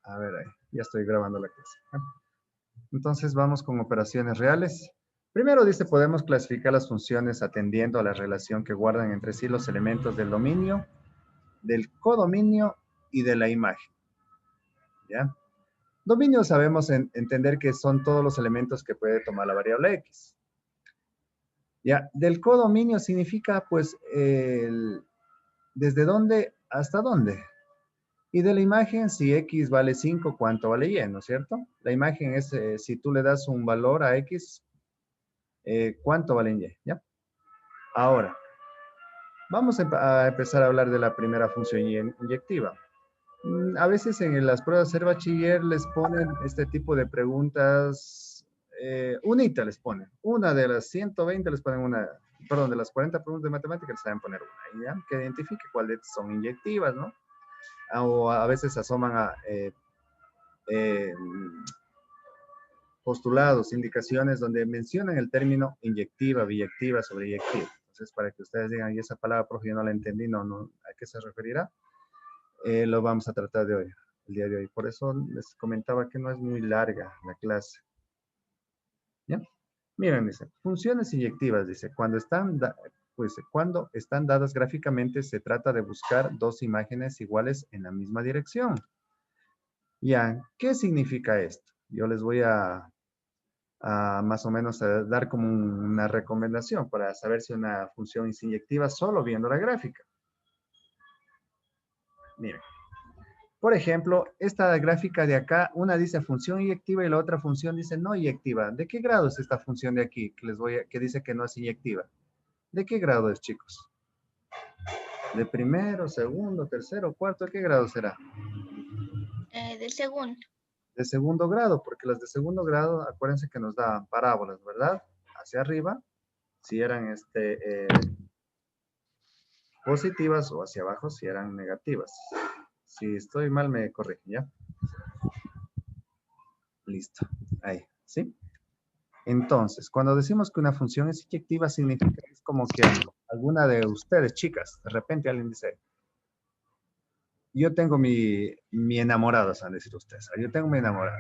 A ver, ahí, ya estoy grabando la clase. Entonces vamos con operaciones reales. Primero dice, podemos clasificar las funciones atendiendo a la relación que guardan entre sí los elementos del dominio, del codominio y de la imagen. ¿Ya? Dominio sabemos entender que son todos los elementos que puede tomar la variable X. ¿Ya? Del codominio significa, pues, desde dónde hasta dónde. Y de la imagen, si X vale 5, ¿cuánto vale Y? ¿No es cierto? La imagen es, si tú le das un valor a X, ¿cuánto vale en Y? ¿Ya? Ahora, vamos a empezar a hablar de la primera función inyectiva. A veces en las pruebas de ser bachiller les ponen este tipo de preguntas, unita les ponen. Una de las 120 les ponen una, perdón, de las 40 preguntas de matemáticas les saben poner una, ¿ya? Que identifique cuáles son inyectivas, ¿no? O a veces asoman a eh, postulados, indicaciones donde mencionan el término inyectiva, biyectiva, sobreyectiva. Entonces, para que ustedes digan, y esa palabra, profe, yo no la entendí, no, ¿a qué se referirá? Lo vamos a tratar de hoy, el día de hoy. Por eso les comentaba que no es muy larga la clase. ¿Ya? Miren, dice, funciones inyectivas, dice, cuando están dadas gráficamente se trata de buscar dos imágenes iguales en la misma dirección. Ya, ¿qué significa esto? Yo les voy a más o menos a dar como una recomendación para saber si una función es inyectiva solo viendo la gráfica. Miren. Por ejemplo, esta gráfica de acá, una dice función inyectiva y la otra función dice no inyectiva. ¿De qué grado es esta función de aquí que dice que no es inyectiva? ¿De qué grado es, chicos? ¿De primero, segundo, tercero, cuarto? ¿De qué grado será? Del segundo. De segundo grado, porque las de segundo grado, acuérdense que nos daban parábolas, ¿verdad? Hacia arriba, si eran positivas, o hacia abajo si eran negativas. Si estoy mal, me corrigen, ¿ya? Listo. Ahí, ¿sí? Entonces, cuando decimos que una función es inyectiva, significa que es como que alguna de ustedes, chicas, de repente alguien dice, yo tengo mi enamorado, van a decir ustedes, yo tengo mi enamorado.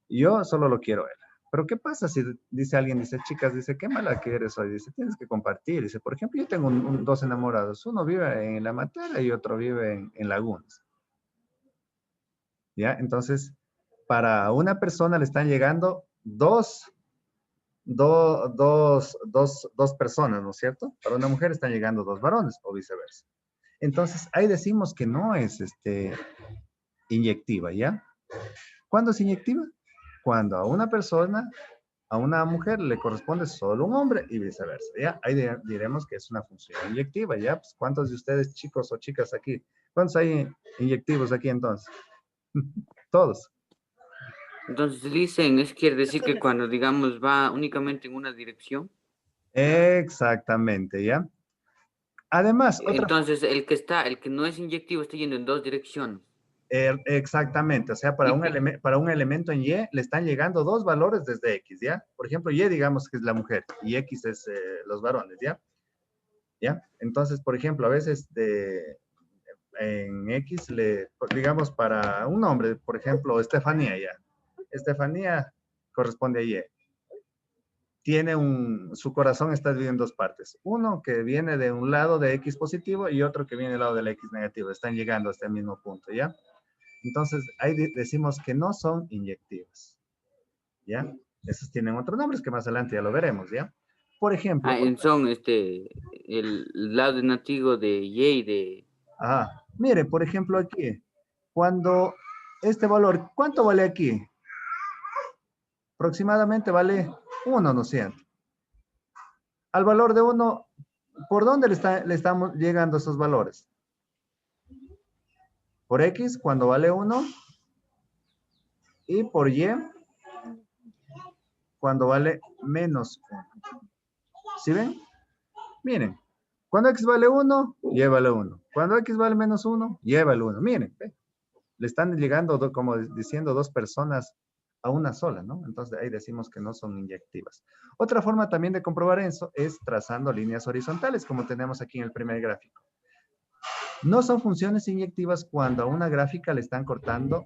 Yo solo lo quiero a él. Pero ¿qué pasa si dice alguien, dice, chicas, dice, qué mala que eres hoy? Dice, tienes que compartir. Dice, por ejemplo, yo tengo dos enamorados. Uno vive en La Matera y otro vive en Lagunas. ¿Ya? Entonces, para una persona le están llegando dos personas, ¿no es cierto? Para una mujer están llegando dos varones o viceversa. Entonces, ahí decimos que no es inyectiva, ¿ya? ¿Cuándo es inyectiva? Cuando a una persona, a una mujer le corresponde solo un hombre y viceversa, ¿ya? Ahí diremos que es una función inyectiva, ¿ya? Pues, ¿cuántos de ustedes, chicos o chicas aquí? ¿Cuántos hay inyectivos aquí entonces? Todos. Entonces dicen, es quiere decir que cuando, digamos, va únicamente en una dirección. Exactamente, ¿ya? Además, entonces, el que no es inyectivo está yendo en dos direcciones. Exactamente, o sea, para un elemento en Y le están llegando dos valores desde X, ¿ya? Por ejemplo, Y digamos que es la mujer y X es los varones, ¿ya? ¿Ya? Entonces, por ejemplo, a veces en X digamos para un nombre, por ejemplo, Estefanía, ¿ya? Estefanía corresponde a Y. Su corazón está dividido en dos partes. Uno que viene de un lado de X positivo y otro que viene del lado del X negativo. Están llegando hasta el mismo punto, ¿ya? Entonces, ahí decimos que no son inyectivas, ¿ya? Esos tienen otros nombres que más adelante ya lo veremos, ¿ya? Por ejemplo... son el lado nativo de Y y de... mire, por ejemplo aquí, cuando este valor, ¿cuánto vale aquí? Aproximadamente vale 1, ¿no es cierto? Al valor de 1, ¿por dónde le estamos llegando esos valores? Por X, cuando vale 1, y por Y, cuando vale menos 1. ¿Sí ven? Miren, cuando X vale 1, Y vale 1. Cuando X vale menos 1, Y vale 1. Miren, ¿ve? Le están llegando, como diciendo, dos personas a una sola, ¿no? Entonces ahí decimos que no son inyectivas. Otra forma también de comprobar eso es trazando líneas horizontales, como tenemos aquí en el primer gráfico. No son funciones inyectivas cuando a una gráfica le están cortando,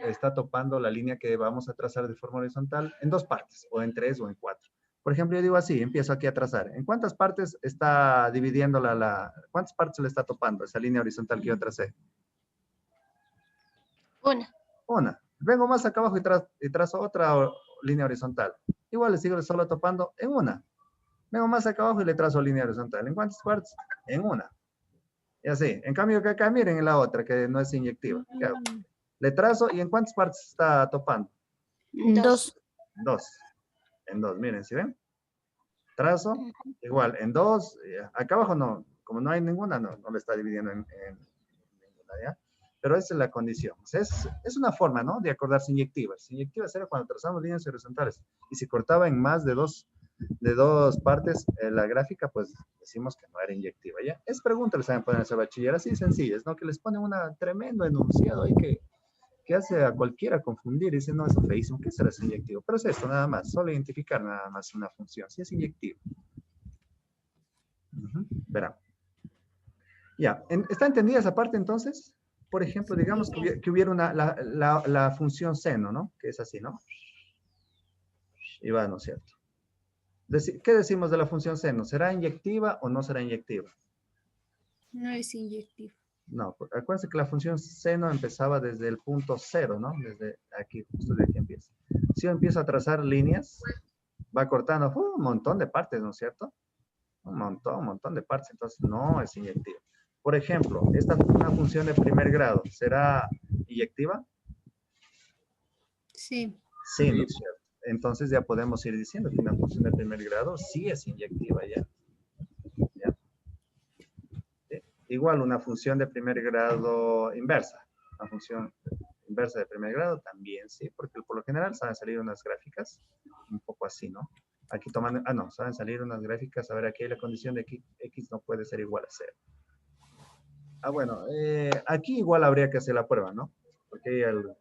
está topando la línea que vamos a trazar de forma horizontal en dos partes, o en tres o en cuatro. Por ejemplo, yo digo así, empiezo aquí a trazar. ¿En cuántas partes está dividiendo cuántas partes le está topando esa línea horizontal que yo tracé? Una. Una. Vengo más acá abajo y trazo otra línea horizontal. Igual le sigo solo topando en una. Vengo más acá abajo y le trazo línea horizontal. ¿En cuántas partes? En una. Y así. En cambio que acá, miren en la otra, que no es inyectiva. ¿Qué hago? Le trazo y ¿en cuántas partes está topando? Dos. Dos. En dos, miren, ¿sí ven? Trazo, igual, en dos. Acá abajo no, como no hay ninguna, no le está dividiendo en ninguna, ¿ya? Pero esa es la condición. O sea, es una forma, ¿no? De acordarse inyectivas. Inyectivas era cuando trazamos líneas horizontales. Y si cortaba en más de dos partes la gráfica, pues decimos que no era inyectiva, ¿ya? Es pregunta, les saben poner ese bachiller así sencillas, ¿no? Que les ponen una tremendo enunciado ahí que hace a cualquiera confundir. Dice, no, eso es feísimo, ¿qué será ese inyectivo? Pero es esto, nada más. Solo identificar nada más una función. Si es inyectivo. Verán. Ya, ¿está entendida esa parte entonces? Por ejemplo, digamos que hubiera la función seno, ¿no? Que es así, ¿no? Y va, ¿no es cierto? ¿Qué decimos de la función seno? ¿Será inyectiva o no será inyectiva? No es inyectiva. No, acuérdense que la función seno empezaba desde el punto cero, ¿no? Desde aquí, justo de aquí empieza. Si yo empiezo a trazar líneas, va cortando un montón de partes, ¿no es cierto? Un montón de partes, entonces no es inyectiva. Por ejemplo, esta es una función de primer grado, ¿será inyectiva? Sí. Sí, ¿no es cierto? Entonces ya podemos ir diciendo que una función de primer grado sí es inyectiva ya. ¿Ya? ¿Sí? Igual una función de primer grado inversa. Una función inversa de primer grado también sí, porque por lo general saben salir unas gráficas un poco así, ¿no? Aquí tomando, no, saben salir unas gráficas, a ver, aquí hay la condición de que x no puede ser igual a 0. Bueno, aquí igual habría que hacer la prueba, ¿no? Porque hay algo.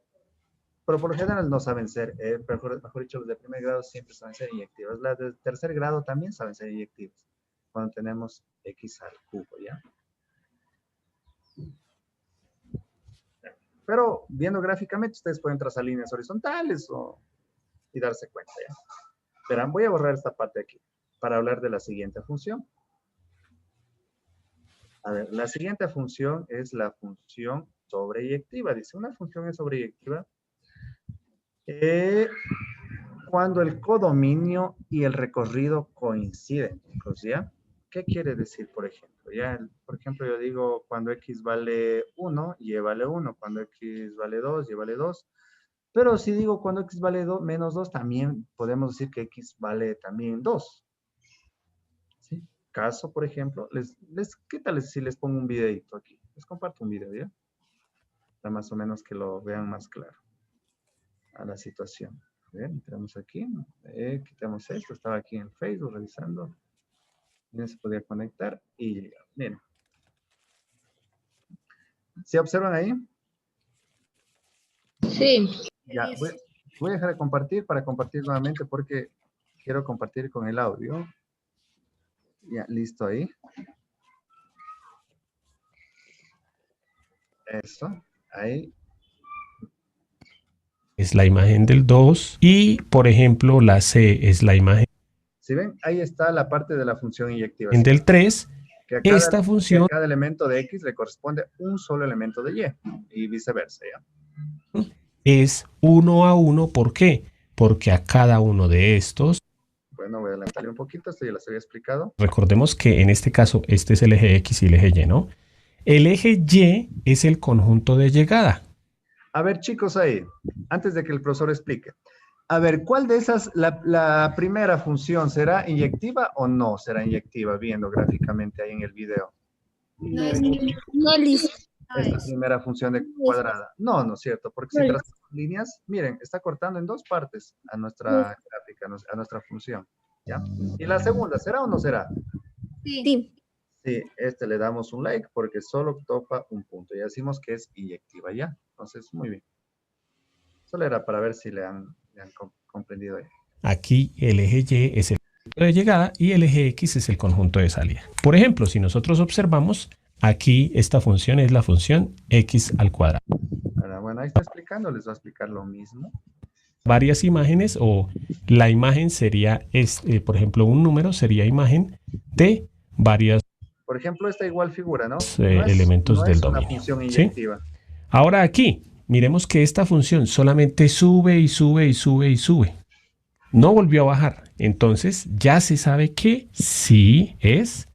Pero por lo general no saben ser, mejor dicho, los de primer grado siempre saben ser inyectivos. Las de tercer grado también saben ser inyectivos. Cuando tenemos x al cubo, ¿ya? Pero viendo gráficamente, ustedes pueden trazar líneas horizontales y darse cuenta, ¿ya? Verán, voy a borrar esta parte aquí para hablar de la siguiente función. A ver, la siguiente función es la función sobreyectiva. Dice, una función es sobreyectiva cuando el codominio y el recorrido coinciden, chicos, ¿ya? ¿Qué quiere decir, por ejemplo? ¿Ya? Por ejemplo, yo digo cuando x vale 1, y vale 1. Cuando x vale 2, y vale 2. Pero si digo cuando x vale menos 2, también podemos decir que x vale también 2. ¿Sí? Caso, por ejemplo, ¿qué tal si les pongo un videito aquí? Les comparto un video, ¿ya? Para más o menos que lo vean más claro a la situación. A ver, entramos aquí, quitamos esto, estaba aquí en Facebook revisando. Miren, se podía conectar y llegar. Miren. ¿Se observan ahí? Sí. Ya, voy a dejar de compartir para compartir nuevamente porque quiero compartir con el audio. Ya, listo ahí. Eso, ahí. Es la imagen del 2 y, por ejemplo, la C es la imagen ¿Sí ven? Ahí está la parte de la función inyectiva. del 3. Que Esta función a cada elemento de X le corresponde un solo elemento de Y viceversa, ¿ya? es 1 a 1. ¿Por qué? Porque a cada uno de estos, bueno, voy a adelantarle un poquito, esto ya les había explicado. Recordemos que en este caso este es el eje X y el eje Y, ¿no? El eje Y es el conjunto de llegada. A ver, chicos, ahí, antes de que el profesor explique. A ver, ¿cuál de esas, la primera función, será inyectiva o no será inyectiva, viendo gráficamente ahí en el video? No es inyectiva. Esta primera función de cuadrada. No, no es cierto, porque si trazamos líneas, miren, está cortando en dos partes a nuestra gráfica, a nuestra función. ¿Ya? Y la segunda, ¿será o no será? Sí. Sí, le damos un like porque solo topa un punto. Y decimos que es inyectiva, ¿ya? Entonces, muy bien. Solo era para ver si le han comprendido ahí. Aquí el eje Y es el conjunto de llegada y el eje X es el conjunto de salida. Por ejemplo, si nosotros observamos, Aquí esta función es la función x al cuadrado. Ahora, bueno, ahí está explicando, les voy a explicar lo mismo. Varias imágenes o la imagen sería, por ejemplo, un número sería imagen de varias Por ejemplo, esta igual figura, ¿no? elementos del es una dominio. función ¿Sí? inyectiva. Ahora aquí, miremos que esta función solamente sube y sube y sube y sube. No volvió a bajar. Entonces ya se sabe que sí es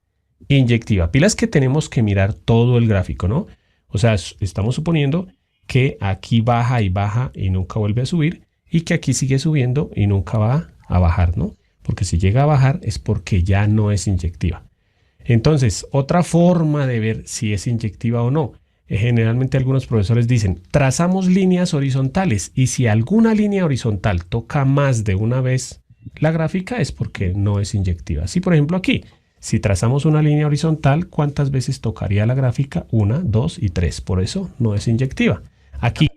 inyectiva. Pilas que tenemos que mirar todo el gráfico, ¿no? O sea, estamos suponiendo que aquí baja y nunca vuelve a subir y que aquí sigue subiendo y nunca va a bajar, ¿no? Porque si llega a bajar es porque ya no es inyectiva. Entonces, otra forma de ver si es inyectiva o no. Generalmente algunos profesores dicen, trazamos líneas horizontales y si alguna línea horizontal toca más de una vez la gráfica es porque no es inyectiva. Así, por ejemplo, aquí, si trazamos una línea horizontal, ¿cuántas veces tocaría la gráfica? 1, 2 y 3. Por eso no es inyectiva. Aquí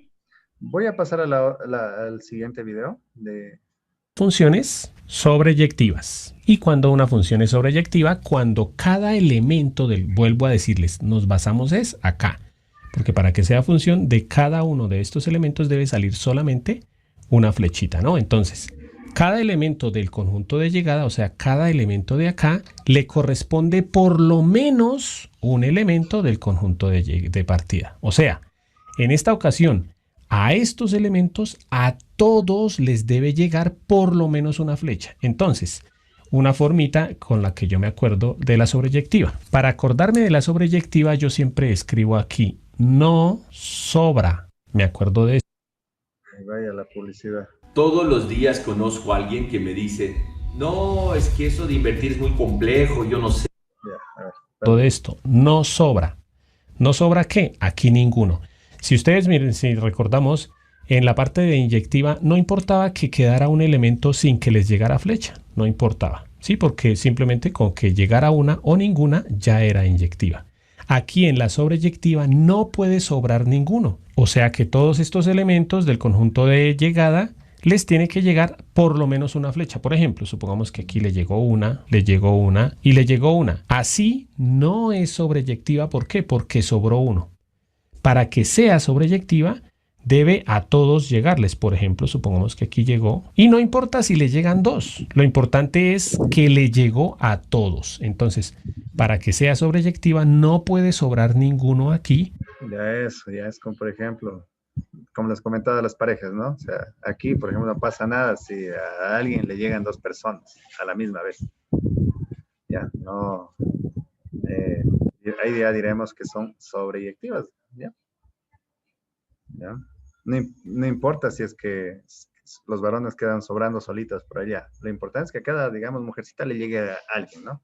Voy a pasar al siguiente video de... funciones sobreyectivas. Y cuando una función es sobreyectiva, cuando cada elemento vuelvo a decirles, nos basamos es acá. Porque para que sea función de cada uno de estos elementos debe salir solamente una flechita, ¿no? Entonces, cada elemento del conjunto de llegada, o sea, cada elemento de acá, le corresponde por lo menos un elemento del conjunto de partida. O sea, en esta ocasión, a estos elementos, a todos les debe llegar por lo menos una flecha. Entonces, una formita con la que yo me acuerdo de la sobreyectiva. Para acordarme de la sobreyectiva, yo siempre escribo aquí, no sobra. Me acuerdo de esto. Vaya la publicidad. Todos los días conozco a alguien que me dice, no, es que eso de invertir es muy complejo, yo no sé. Ya, a ver. Todo esto, no sobra. ¿No sobra qué? Aquí ninguno. Si ustedes miren, si recordamos, en la parte de inyectiva no importaba que quedara un elemento sin que les llegara flecha. No importaba. Sí, porque simplemente con que llegara una o ninguna ya era inyectiva. Aquí en la sobreyectiva no puede sobrar ninguno. O sea que todos estos elementos del conjunto de llegada les tiene que llegar por lo menos una flecha. Por ejemplo, supongamos que aquí le llegó una y le llegó una. Así no es sobreyectiva. ¿Por qué? Porque sobró uno. Para que sea sobreyectiva, debe a todos llegarles. Por ejemplo, supongamos que aquí llegó. Y no importa si le llegan dos. Lo importante es que le llegó a todos. Entonces, para que sea sobreyectiva, no puede sobrar ninguno aquí. Ya es como, por ejemplo, como les comentaba de las parejas, ¿no? O sea, aquí, por ejemplo, no pasa nada si a alguien le llegan dos personas a la misma vez. Ya, no. Ahí ya diremos que son sobreyectivas, ¿ya? ¿Ya? No importa si es que los varones quedan sobrando solitos por allá. Lo importante es que a cada, digamos, mujercita le llegue a alguien, ¿no?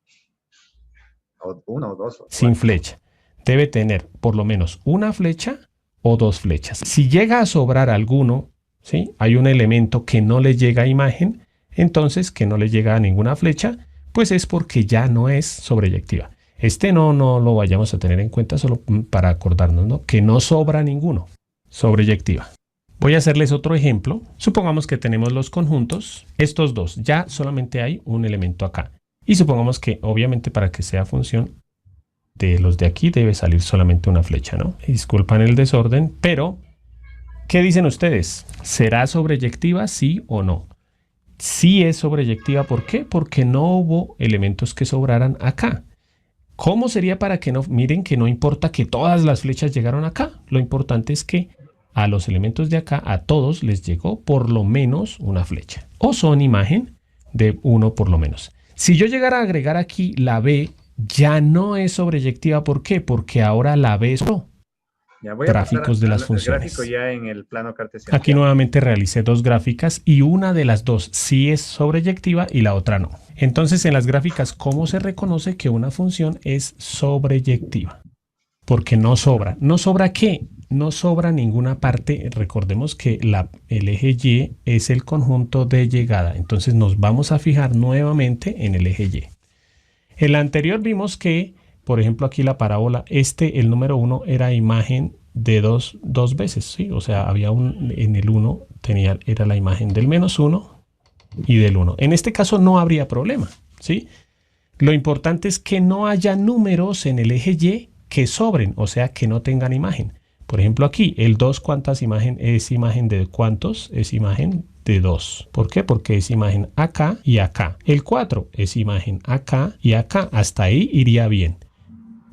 O uno o dos. Sin flecha. Debe tener por lo menos una flecha o dos flechas. Si llega a sobrar alguno, ¿sí? Hay un elemento que no le llega a imagen, entonces que no le llega a ninguna flecha, pues es porque ya no es sobreyectiva. Este no lo vayamos a tener en cuenta solo para acordarnos, ¿no? Que no sobra ninguno. Sobreyectiva. Voy a hacerles otro ejemplo. Supongamos que tenemos los conjuntos, estos dos, ya solamente hay un elemento acá. Y supongamos que obviamente para que sea función de los de aquí debe salir solamente una flecha, ¿no? Disculpan el desorden, pero ¿qué dicen ustedes? ¿Será sobreyectiva, sí o no? Sí es sobreyectiva, ¿por qué? Porque no hubo elementos que sobraran acá. ¿Cómo sería para que no? Miren que no importa que todas las flechas llegaron acá. Lo importante es que a los elementos de acá, a todos les llegó por lo menos una flecha. O son imagen de uno por lo menos. Si yo llegara a agregar aquí la B, ya no es sobreyectiva. ¿Por qué? Porque ahora la B es gráficos de las funciones. Gráfico ya en el plano cartesiano. Aquí nuevamente realicé dos gráficas y una de las dos sí es sobreyectiva y la otra no. Entonces en las gráficas, ¿cómo se reconoce que una función es sobreyectiva? Porque no sobra. ¿No sobra qué? No sobra ninguna parte. Recordemos que el eje Y es el conjunto de llegada. Entonces nos vamos a fijar nuevamente en el eje Y. En la anterior vimos que, por ejemplo, aquí la parábola, el número 1 era imagen de dos veces, ¿sí? O sea, había en el 1 era la imagen del -1 y del 1. En este caso no habría problema, ¿sí? Lo importante es que no haya números en el eje Y que sobren, o sea, que no tengan imagen. Por ejemplo, aquí, el 2, ¿cuántas imagen? Es imagen de ¿cuántos? Es imagen de 2. ¿Por qué? Porque es imagen acá y acá. El 4 es imagen acá y acá. Hasta ahí iría bien.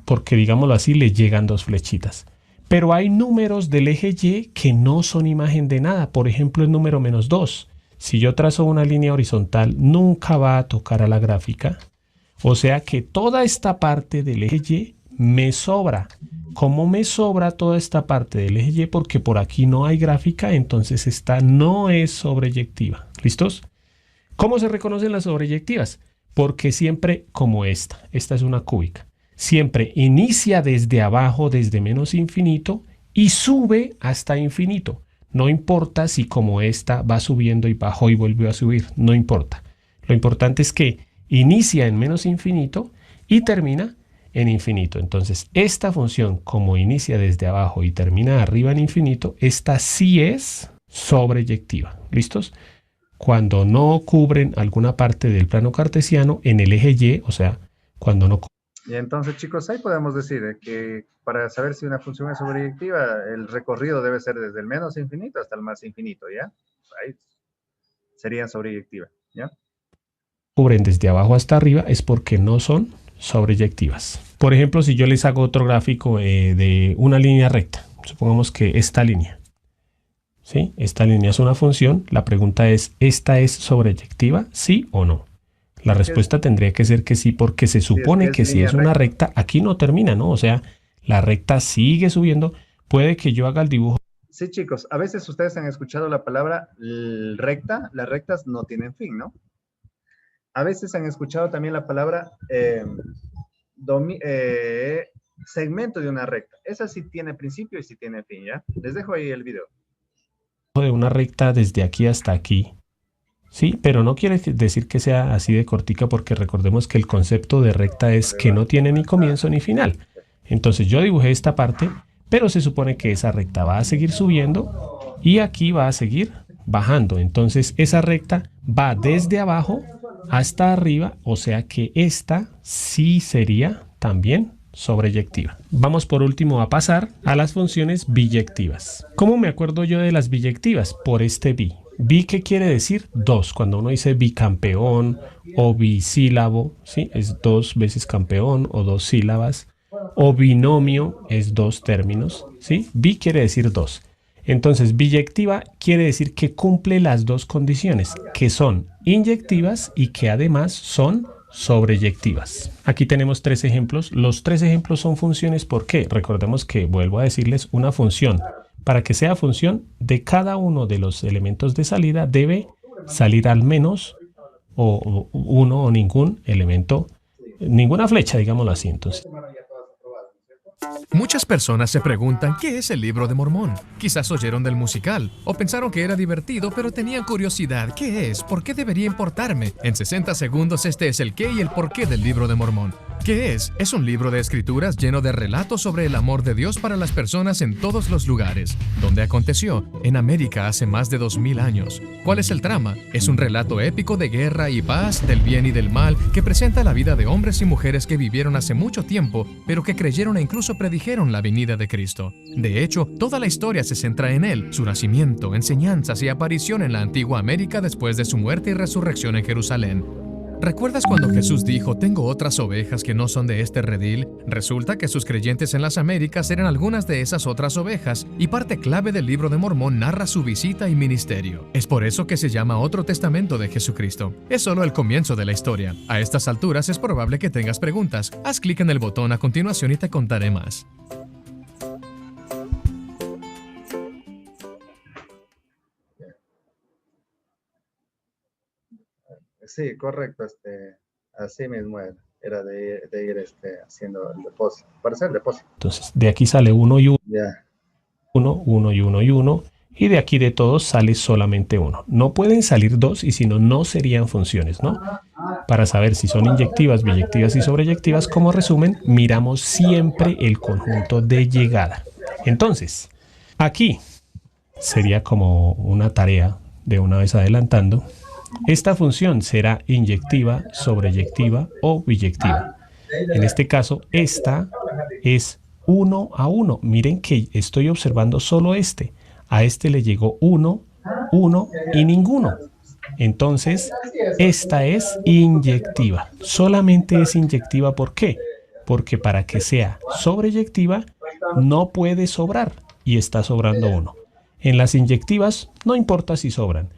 Porque, digámoslo así, le llegan 2 flechitas. Pero hay números del eje Y que no son imagen de nada. Por ejemplo, el número -2. Si yo trazo una línea horizontal, nunca va a tocar a la gráfica. O sea que toda esta parte del eje Y me sobra. ¿Cómo me sobra toda esta parte del eje Y? Porque por aquí no hay gráfica, entonces esta no es sobreyectiva. ¿Listos? ¿Cómo se reconocen las sobreyectivas? Porque siempre, como esta es una cúbica, siempre inicia desde abajo, desde menos infinito, y sube hasta infinito. No importa si como esta va subiendo y bajó y volvió a subir, no importa. Lo importante es que inicia en menos infinito y termina en infinito. Entonces, esta función, como inicia desde abajo y termina arriba en infinito, esta sí es sobreyectiva. ¿Listos? Cuando no cubren alguna parte del plano cartesiano en el eje Y, o sea, cuando no... Y entonces, chicos, ahí podemos decir que para saber si una función es sobreyectiva, el recorrido debe ser desde el menos infinito hasta el más infinito, ¿ya? Ahí serían sobreyectivas, ¿ya? Cubren desde abajo hasta arriba es porque no son sobreyectivas. Por ejemplo, si yo les hago otro gráfico de una línea recta, supongamos que esta línea, ¿sí? Esta línea es una función, la pregunta es, ¿esta es sobreyectiva? ¿Sí o no? La respuesta tendría que ser que sí, porque se supone que si es una recta, aquí no termina, ¿no? O sea, la recta sigue subiendo, puede que yo haga el dibujo. Sí, chicos, a veces ustedes han escuchado la palabra recta, las rectas no tienen fin, ¿no? A veces han escuchado también la palabra segmento de una recta. Esa sí tiene principio y sí tiene fin, ¿ya? Les dejo ahí el video. De una recta desde aquí hasta aquí. Sí, pero no quiere decir que sea así de cortica, porque recordemos que el concepto de recta es que no tiene ni comienzo ni final. Entonces yo dibujé esta parte, pero se supone que esa recta va a seguir subiendo y aquí va a seguir bajando. Entonces esa recta va desde abajo hasta arriba, o sea que esta sí sería también sobreyectiva. Vamos por último a pasar a las funciones biyectivas. ¿Cómo me acuerdo yo de las biyectivas? Por este bi. Bi, ¿qué quiere decir? 2. Cuando uno dice bicampeón o bisílabo, ¿sí? Es 2 veces campeón o 2 sílabas. O binomio es 2 términos, ¿sí? Bi quiere decir 2. Entonces, biyectiva quiere decir que cumple las 2 condiciones, que son inyectivas y que además son sobreyectivas. Aquí tenemos 3 ejemplos. Los 3 ejemplos son funciones. ¿Por qué? Recordemos que, vuelvo a decirles, una función, para que sea función, de cada uno de los elementos de salida debe salir al menos o uno o ningún elemento, ninguna flecha, digámoslo así. Entonces, muchas personas se preguntan ¿qué es el Libro de Mormón? Quizás oyeron del musical o pensaron que era divertido, pero tenían curiosidad. ¿Qué es? ¿Por qué debería importarme? En 60 segundos este es el qué y el por qué del Libro de Mormón. ¿Qué es? Es un libro de escrituras lleno de relatos sobre el amor de Dios para las personas en todos los lugares. ¿Dónde aconteció? En América hace más de 2000 años. ¿Cuál es el trama? Es un relato épico de guerra y paz, del bien y del mal, que presenta la vida de hombres y mujeres que vivieron hace mucho tiempo, pero que creyeron e incluso predijeron la venida de Cristo. De hecho, toda la historia se centra en él, su nacimiento, enseñanzas y aparición en la antigua América después de su muerte y resurrección en Jerusalén. ¿Recuerdas cuando Jesús dijo, tengo otras ovejas que no son de este redil? Resulta que sus creyentes en las Américas eran algunas de esas otras ovejas, y parte clave del Libro de Mormón narra su visita y ministerio. Es por eso que se llama Otro Testamento de Jesucristo. Es solo el comienzo de la historia. A estas alturas es probable que tengas preguntas. Haz clic en el botón a continuación y te contaré más. Sí, correcto. Así mismo era de ir haciendo el depósito, para hacer el depósito. Entonces, de aquí sale 1 y 1, Ya. 1, 1 y 1 y 1, y de aquí de todos sale solamente 1. No pueden salir 2 y si no, no serían funciones, ¿no? Para saber si son inyectivas, biyectivas y sobreyectivas, como resumen, miramos siempre el conjunto de llegada. Entonces, aquí sería como una tarea de una vez adelantando. Esta función será inyectiva, sobreyectiva o biyectiva. En este caso, esta es 1 a 1. Miren que estoy observando solo este. A este le llegó 1, 1 y ninguno. Entonces, esta es inyectiva. Solamente es inyectiva, ¿por qué? Porque para que sea sobreyectiva, no puede sobrar y está sobrando 1. En las inyectivas, no importa si sobran.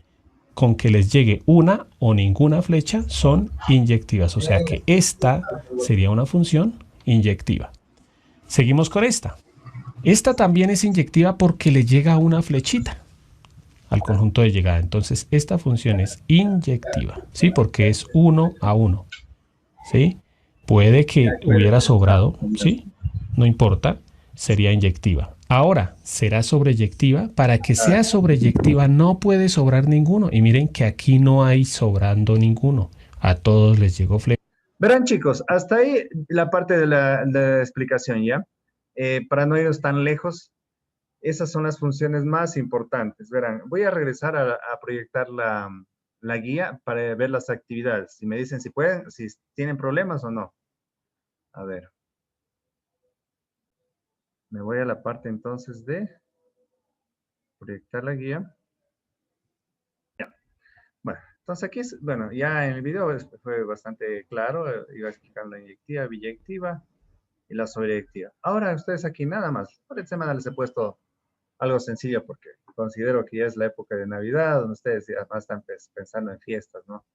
Con que les llegue una o ninguna flecha, son inyectivas. O sea que esta sería una función inyectiva. Seguimos con esta. Esta también es inyectiva porque le llega una flechita al conjunto de llegada. Entonces, esta función es inyectiva, ¿sí? Porque es 1 a 1, ¿sí? Puede que hubiera sobrado, ¿sí? No importa, sería inyectiva. Ahora, será sobreyectiva. Para que sea sobreyectiva no puede sobrar ninguno. Y miren que aquí no hay sobrando ninguno. A todos les llegó flecha. Verán, chicos, hasta ahí la parte de la explicación, ¿ya? Para no irnos tan lejos, esas son las funciones más importantes. Verán, voy a regresar a proyectar la guía para ver las actividades. Si me dicen si pueden, si tienen problemas o no. A ver. Me voy a la parte entonces de proyectar la guía. Ya. Bueno, entonces aquí, bueno, ya en el video fue bastante claro. Iba explicando la inyectiva, biyectiva y la sobreyectiva. Ahora ustedes aquí nada más. Por esta semana les he puesto algo sencillo porque considero que ya es la época de Navidad, donde ustedes ya están pensando en fiestas, ¿no?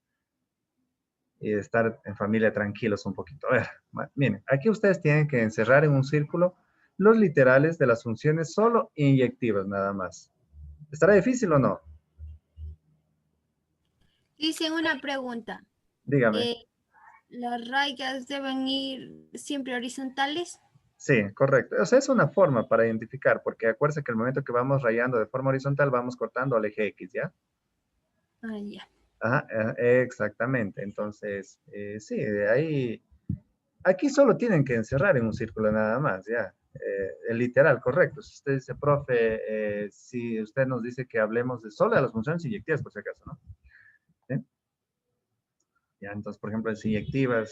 Y de estar en familia tranquilos un poquito. A ver, miren, aquí ustedes tienen que encerrar en un círculo los literales de las funciones solo inyectivas, nada más. ¿Estará difícil o no? Hice una pregunta. Dígame. ¿Las rayas deben ir siempre horizontales? Sí, correcto. O sea, es una forma para identificar, porque acuérdense que el momento que vamos rayando de forma horizontal, vamos cortando al eje X, ¿ya? Ah, ya. Ajá, exactamente. Entonces, sí, de ahí, aquí solo tienen que encerrar en un círculo nada más, ¿ya? El literal, correcto. Si usted dice, profe, si usted nos dice que hablemos de solo de las funciones inyectivas, por si acaso, ¿no? ¿Sí? Ya, entonces, por ejemplo, las inyectivas,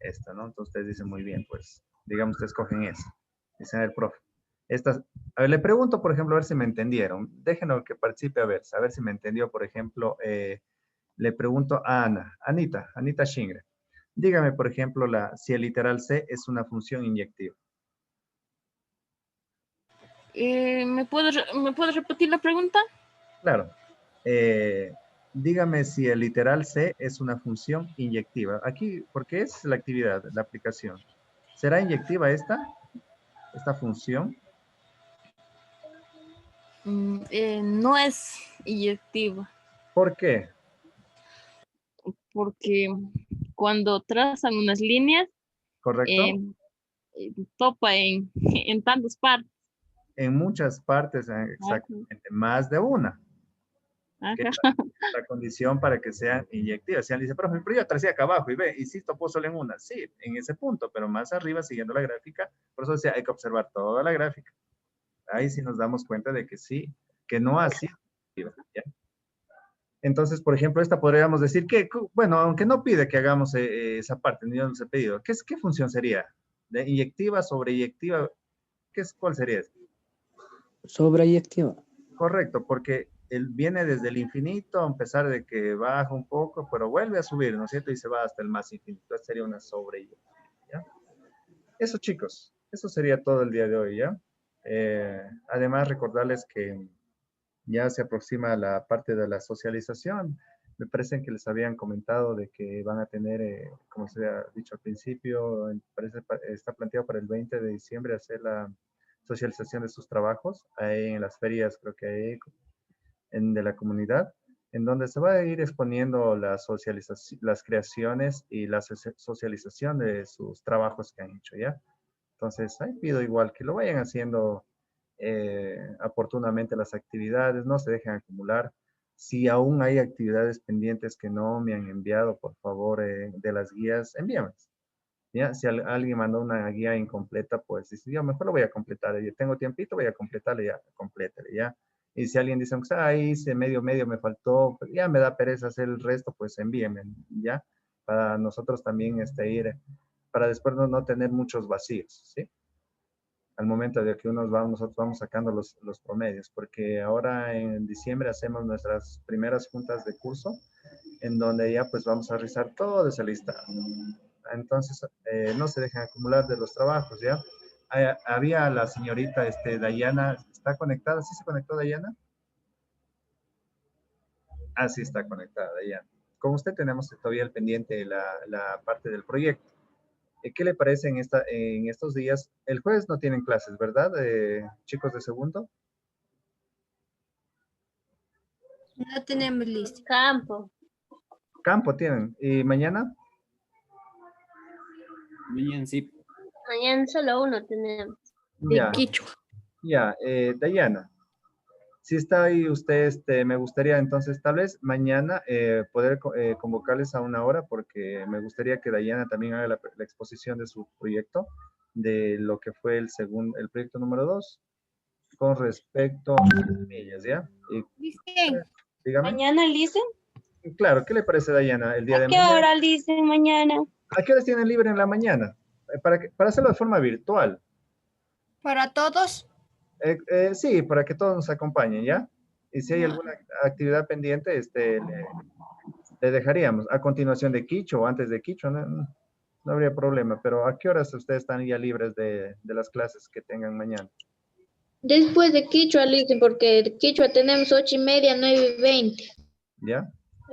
esta, ¿no? Entonces, ustedes dicen, muy bien, pues, digamos, ustedes escogen esa. Dicen, el profe. Estas, a ver, le pregunto, por ejemplo, a ver si me entendieron. Déjenlo que participe a ver si me entendió, por ejemplo, le pregunto a Ana, Anita Shingre. Dígame, por ejemplo, si el literal C es una función inyectiva. ¿Me puedes repetir la pregunta? Claro. Dígame si el literal C es una función inyectiva. Aquí, porque es la actividad, la aplicación. ¿Será inyectiva esta función? No es inyectiva. ¿Por qué? Porque cuando trazan unas líneas, ¿Correcto? topa en tantas partes. En muchas partes, exactamente, más de una. Ajá. Que es la condición para que sean inyectivas. Si alguien dice, profe, pero yo tracé acá abajo y ve, y sí topó solo en una. Sí, en ese punto, pero más arriba, siguiendo la gráfica, por eso decía, hay que observar toda la gráfica. Ahí sí nos damos cuenta de que sí, que no ha sido inyectiva, ¿ya? Entonces, por ejemplo, esta podríamos decir que, bueno, aunque no pide que hagamos esa parte, ni yo nos he pedido, ¿qué función sería? ¿De inyectiva, sobreyectiva? ¿Cuál sería esta? Sobreyectiva. Correcto, porque él viene desde el infinito, a pesar de que baja un poco, pero vuelve a subir, ¿no es cierto? Y se va hasta el más infinito. Esta sería una sobreyectiva, ¿ya? Eso, chicos, eso sería todo el día de hoy, ¿ya? Además, recordarles que ya se aproxima la parte de la socialización. Me parece que les habían comentado de que van a tener, como se ha dicho al principio, parece, está planteado para el 20 de diciembre hacer la socialización de sus trabajos ahí en las ferias, creo que hay de la comunidad, en donde se va a ir exponiendo la socialización, las creaciones y la socialización de sus trabajos que han hecho, ¿ya? Entonces, ahí pido igual que lo vayan haciendo oportunamente las actividades, no se dejen acumular. Si aún hay actividades pendientes que no me han enviado, por favor, de las guías, envíamelas. ¿Ya? Si alguien mandó una guía incompleta, pues dice, yo mejor lo voy a completar. Yo tengo tiempito, voy a completarle ya, complétale, ¿ya? Y si alguien dice, ahí hice medio me faltó, pues ya me da pereza hacer el resto, pues envíenme, ¿ya? Para nosotros también ir, para después no tener muchos vacíos, ¿sí? al momento de que nosotros vamos sacando los promedios, porque ahora en diciembre hacemos nuestras primeras juntas de curso, en donde ya pues vamos a revisar todo ese listado. Entonces, no se dejen acumular de los trabajos, ¿ya? Había la señorita Dayana, ¿está conectada? ¿Sí se conectó Dayana? Ah, sí está conectada Dayana. Con usted tenemos todavía el pendiente la parte del proyecto. ¿Qué le parece en estos días? El jueves no tienen clases, ¿verdad, chicos de segundo? No tenemos listo. Campo. Campo tienen. ¿Y mañana? Mañana sí. Mañana solo uno tenemos. Ya, Quichua. ya. Dayana, si está ahí usted, me gustaría entonces tal vez mañana poder convocarles a una hora, porque me gustaría que Dayana también haga la exposición de su proyecto, de lo que fue el proyecto número 2, con respecto a ellas, ¿ya? Y, Dicen, dígame. ¿Mañana licen? Claro, ¿qué le parece, Dayana, el día de ¿A qué mañana? hora licen mañana? ¿A qué horas tienen libre en la mañana? Para hacerlo de forma virtual. para todos. Sí, para que todos nos acompañen, ¿ya? Y si hay alguna actividad pendiente, le dejaríamos a continuación de Quicho o antes de Quicho, no habría problema. Pero ¿a qué horas ustedes están ya libres de las clases que tengan mañana? Después de Quichua, Listen, porque de Quichua tenemos 8:30, 9:20. ¿Ya?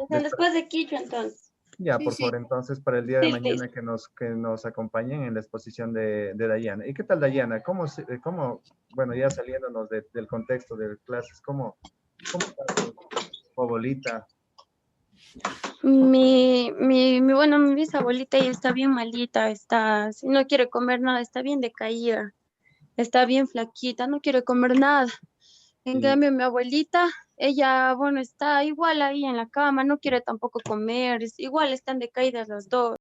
Después de Quicho, entonces. Ya, Sí, por sí. favor, entonces para el día de Sí, mañana sí. que nos acompañen en la exposición de Dayana. ¿Y qué tal, Dayana? Bueno, ya saliéndonos del contexto de clases, ¿cómo está tu abuelita? Bueno, mi bisabuelita ya está bien malita, si no quiere comer nada, está bien decaída, está bien flaquita, no quiere comer nada. En Y- cambio, mi abuelita, ella, bueno, está igual ahí en la cama, no quiere tampoco comer, igual están decaídas las dos.